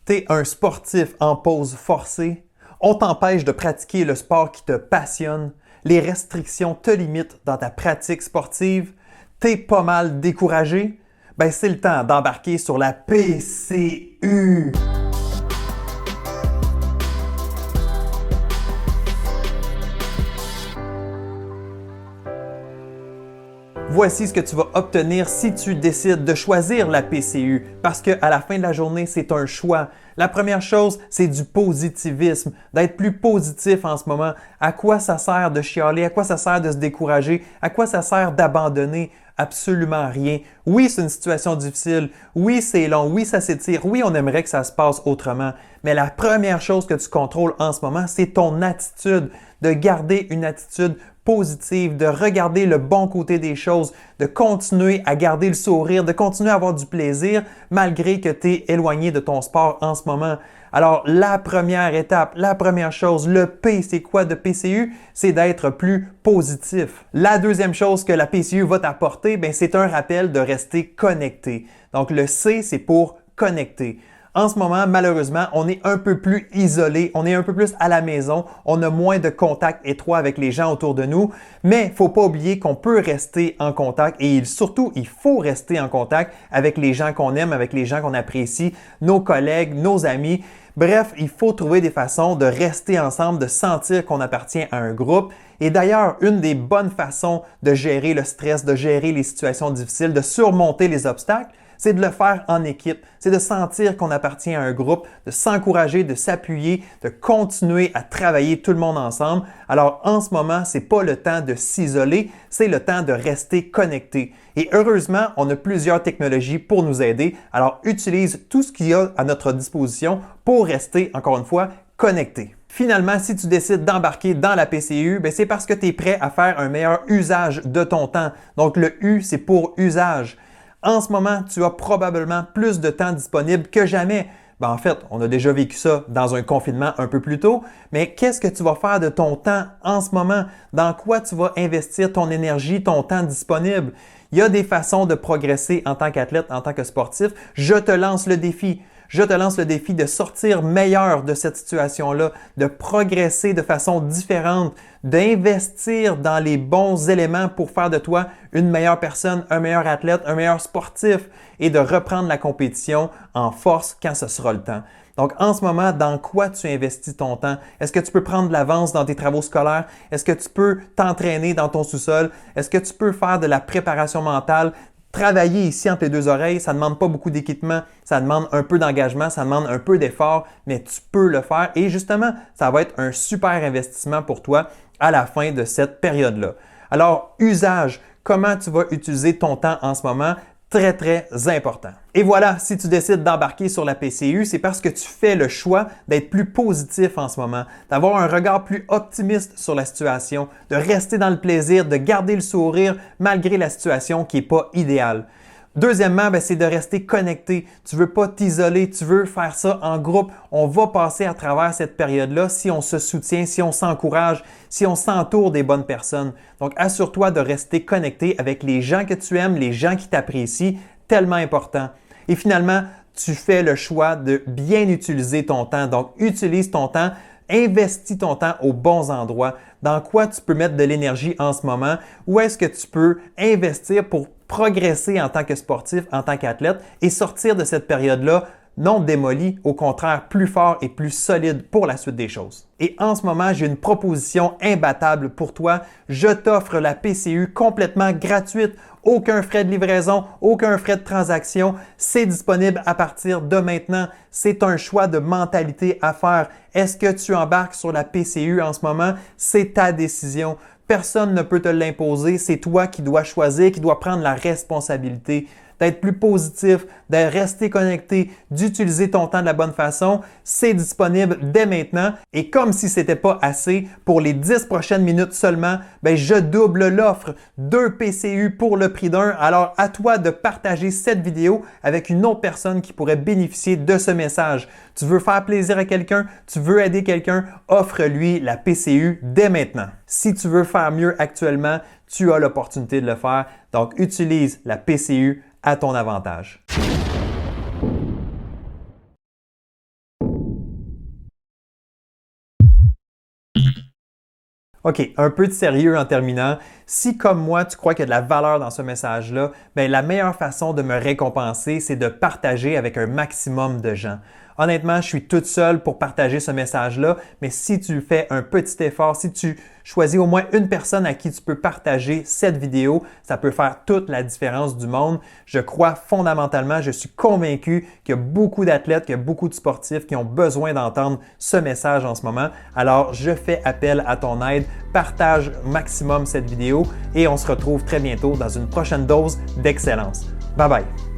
T'es un sportif en pause forcée, on t'empêche de pratiquer le sport qui te passionne, les restrictions te limitent dans ta pratique sportive, t'es pas mal découragé, ben c'est le temps d'embarquer sur la PCU. Voici ce que tu vas obtenir si tu décides de choisir la PCU, parce qu'à la fin de la journée, c'est un choix. La première chose, c'est du positivisme, d'être plus positif en ce moment. À quoi ça sert de chialer? À quoi ça sert de se décourager? À quoi ça sert d'abandonner? Absolument rien. Oui, c'est une situation difficile. Oui, c'est long. Oui, ça s'étire. Oui, on aimerait que ça se passe autrement. Mais la première chose que tu contrôles en ce moment, c'est ton attitude. De garder une attitude positive, de regarder le bon côté des choses, de continuer à garder le sourire, de continuer à avoir du plaisir malgré que tu es éloigné de ton sport en ce moment. Alors, la première étape, la première chose, le P, c'est quoi de PCU? C'est d'être plus positif. La deuxième chose que la PCU va t'apporter, c'est un rappel de rester connecté. Donc, le C, c'est pour connecter. En ce moment, malheureusement, on est un peu plus isolé, on est un peu plus à la maison, on a moins de contact étroit avec les gens autour de nous, mais il ne faut pas oublier qu'on peut rester en contact et surtout, il faut rester en contact avec les gens qu'on aime, avec les gens qu'on apprécie, nos collègues, nos amis. Bref, il faut trouver des façons de rester ensemble, de sentir qu'on appartient à un groupe. Et d'ailleurs, une des bonnes façons de gérer le stress, de gérer les situations difficiles, de surmonter les obstacles, c'est de le faire en équipe, c'est de sentir qu'on appartient à un groupe, de s'encourager, de s'appuyer, de continuer à travailler tout le monde ensemble. Alors en ce moment, ce n'est pas le temps de s'isoler, c'est le temps de rester connecté. Et heureusement, on a plusieurs technologies pour nous aider. Alors utilise tout ce qu'il y a à notre disposition pour rester, encore une fois, connecté. Finalement, si tu décides d'embarquer dans la PCU, c'est parce que tu es prêt à faire un meilleur usage de ton temps. Donc le U, c'est pour usage. En ce moment, tu as probablement plus de temps disponible que jamais. En fait, on a déjà vécu ça dans un confinement un peu plus tôt, mais qu'est-ce que tu vas faire de ton temps en ce moment? Dans quoi tu vas investir ton énergie, ton temps disponible? Il y a des façons de progresser en tant qu'athlète, en tant que sportif. Je te lance le défi. Je te lance le défi de sortir meilleur de cette situation-là, de progresser de façon différente, d'investir dans les bons éléments pour faire de toi une meilleure personne, un meilleur athlète, un meilleur sportif et de reprendre la compétition en force quand ce sera le temps. Donc, en ce moment, dans quoi tu investis ton temps? Est-ce que tu peux prendre de l'avance dans tes travaux scolaires? Est-ce que tu peux t'entraîner dans ton sous-sol? Est-ce que tu peux faire de la préparation mentale? Travailler ici entre les deux oreilles, ça ne demande pas beaucoup d'équipement, ça demande un peu d'engagement, ça demande un peu d'effort, mais tu peux le faire et justement, ça va être un super investissement pour toi à la fin de cette période-là. Alors, usage, comment tu vas utiliser ton temps en ce moment? Très, très important. Et voilà, si tu décides d'embarquer sur la PCU, c'est parce que tu fais le choix d'être plus positif en ce moment, d'avoir un regard plus optimiste sur la situation, de rester dans le plaisir, de garder le sourire malgré la situation qui n'est pas idéale. Deuxièmement, c'est de rester connecté. Tu ne veux pas t'isoler, tu veux faire ça en groupe. On va passer à travers cette période-là si on se soutient, si on s'encourage, si on s'entoure des bonnes personnes. Donc, assure-toi de rester connecté avec les gens que tu aimes, les gens qui t'apprécient, tellement important. Et finalement, tu fais le choix de bien utiliser ton temps. Donc, utilise ton temps. Investis ton temps aux bons endroits. Dans quoi tu peux mettre de l'énergie en ce moment? Où est-ce que tu peux investir pour progresser en tant que sportif, en tant qu'athlète et sortir de cette période-là non démoli, au contraire plus fort et plus solide pour la suite des choses. Et en ce moment, j'ai une proposition imbattable pour toi. Je t'offre la PCU complètement gratuite. Aucun frais de livraison, aucun frais de transaction. C'est disponible à partir de maintenant. C'est un choix de mentalité à faire. Est-ce que tu embarques sur la PCU en ce moment? C'est ta décision. Personne ne peut te l'imposer. C'est toi qui dois choisir, qui dois prendre la responsabilité d'être plus positif, de rester connecté, d'utiliser ton temps de la bonne façon. C'est disponible dès maintenant. Et comme si ce n'était pas assez, pour les 10 prochaines minutes seulement, je double l'offre. 2 PCU pour le prix d'un. Alors, à toi de partager cette vidéo avec une autre personne qui pourrait bénéficier de ce message. Tu veux faire plaisir à quelqu'un, tu veux aider quelqu'un, offre-lui la PCU dès maintenant. Si tu veux faire mieux actuellement, tu as l'opportunité de le faire. Donc, utilise la PCU à ton avantage. OK, un peu de sérieux en terminant. Si, comme moi, tu crois qu'il y a de la valeur dans ce message-là, bien, la meilleure façon de me récompenser, c'est de partager avec un maximum de gens. Honnêtement, je suis toute seule pour partager ce message-là, mais si tu fais un petit effort, si tu choisis au moins une personne à qui tu peux partager cette vidéo, ça peut faire toute la différence du monde. Je crois fondamentalement, je suis convaincu qu'il y a beaucoup d'athlètes, qu'il y a beaucoup de sportifs qui ont besoin d'entendre ce message en ce moment. Alors, je fais appel à ton aide. Partage au maximum cette vidéo et on se retrouve très bientôt dans une prochaine dose d'excellence. Bye bye!